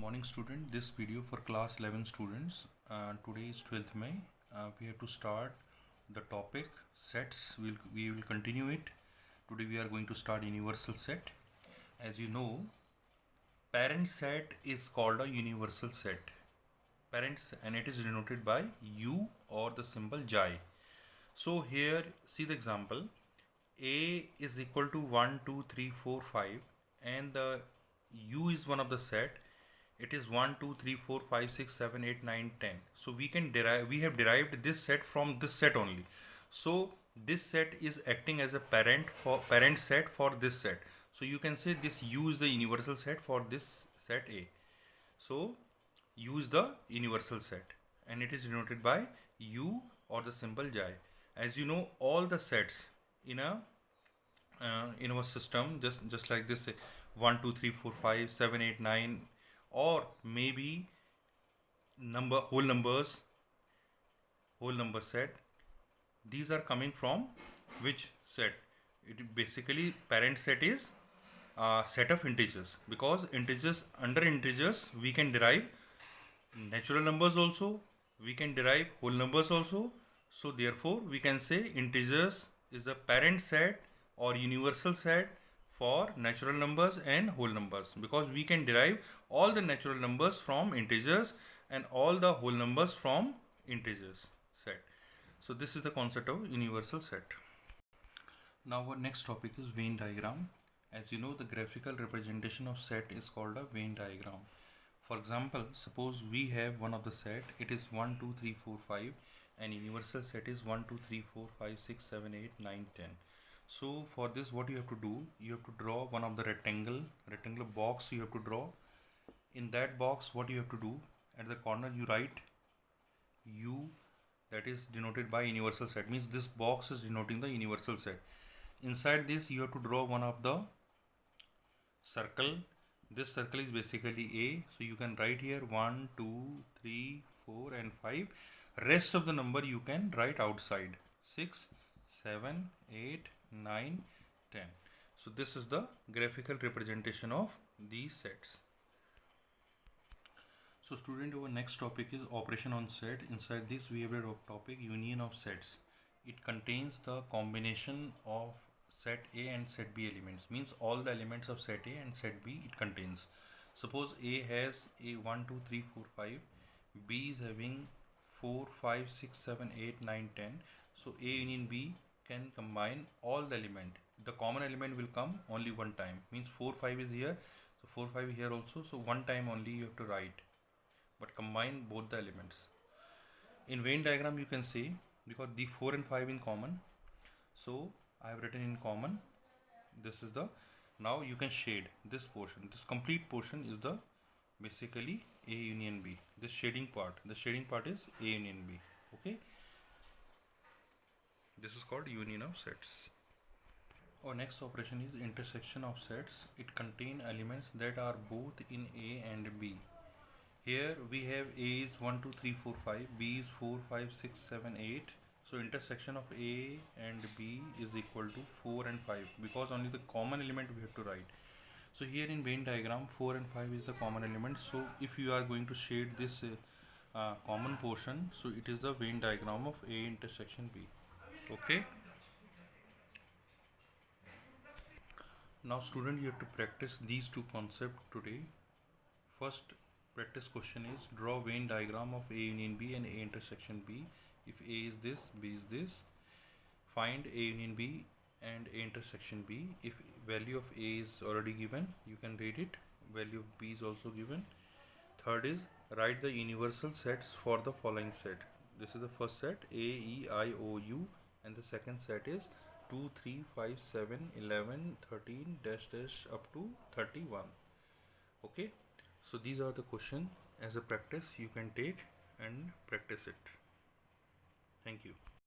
Morning student, this video for class 11 students. Today is 12th May. We have to start the topic sets. We will continue it. Today we are going to start universal set. As you know, parent set is called a universal set. Parents, and it is denoted by U or the symbol J. So here see the example. A is equal to 1, 2, 3, 4, 5 and the U is one of the set. It is 1, 2, 3, 4, 5, 6, 7, 8, 9, 10. So we have derived this set from this set only. So this set is acting as a parent set for this set. So you can say this U is the universal set for this set A. So U is the universal set and it is denoted by U or the symbol J. As you know, all the sets in our system just like this 1, 2, 3, 4, 5, 7, 8, 9, or maybe whole number set. These are coming from which set? It basically parent set is a set of integers, because under integers we can derive natural numbers also, we can derive whole numbers also. So therefore we can say integers is a parent set or universal set for natural numbers and whole numbers, because we can derive all the natural numbers from integers and all the whole numbers from integers set. So this is the concept of universal set. Now our next topic is Venn diagram. As you know, the graphical representation of set is called a Venn diagram. For example, suppose we have one of the set, it is 1, 2, 3, 4, 5 and universal set is 1, 2, 3, 4, 5, 6, 7, 8, 9, 10. So for this what you have to do, you have to draw one of the rectangular box you have to draw. In that box what you have to do, at the corner you write U, that is denoted by universal set, means this box is denoting the universal set. Inside this you have to draw one of the circle. This circle is basically A, so you can write here 1, 2, 3, 4 and 5. Rest of the number you can write outside, 6, 7, 8, 9, 10. So this is the graphical representation of these sets. So student, our next topic is operation on set. Inside this we have a topic union of sets. It contains the combination of set A and set B elements, means all the elements of set A and set B it contains. Suppose A has a 1, 2, 3, 4, 5, B is having 4, 5, 6, 7, 8, 9, 10. So A union B can combine all the element. The common element will come only one time, means 4, 5 is here, so 4, 5 here also, so one time only you have to write, but combine both the elements. In Venn diagram you can see, because the 4 and 5 in common, so I have written in common. This is the, now you can shade this portion. This complete portion is the basically A union B. This shading part, the shading part is A union B. Okay, this is called union of sets. Our next operation is intersection of sets. It contains elements that are both in A and B. Here we have A is 1, 2, 3, 4, 5, B is 4, 5, 6, 7, 8. So intersection of A and B is equal to 4 and 5, because only the common element we have to write. So here in Venn diagram 4 and 5 is the common element. So if you are going to shade this common portion, so it is the Venn diagram of A intersection B. Okay. Now student, you have to practice these two concepts today. First practice question is draw Venn diagram of A union B and A intersection B. If A is this, B is this. Find A union B and A intersection B. If value of A is already given, you can read it. Value of B is also given. Third is write the universal sets for the following set. This is the first set, A, E, I, O, U, and the second set is 2, 3, 5, 7, 11, 13, dash dash up to 31. Okay, so these are the questions. As a practice you can take and practice it. Thank you.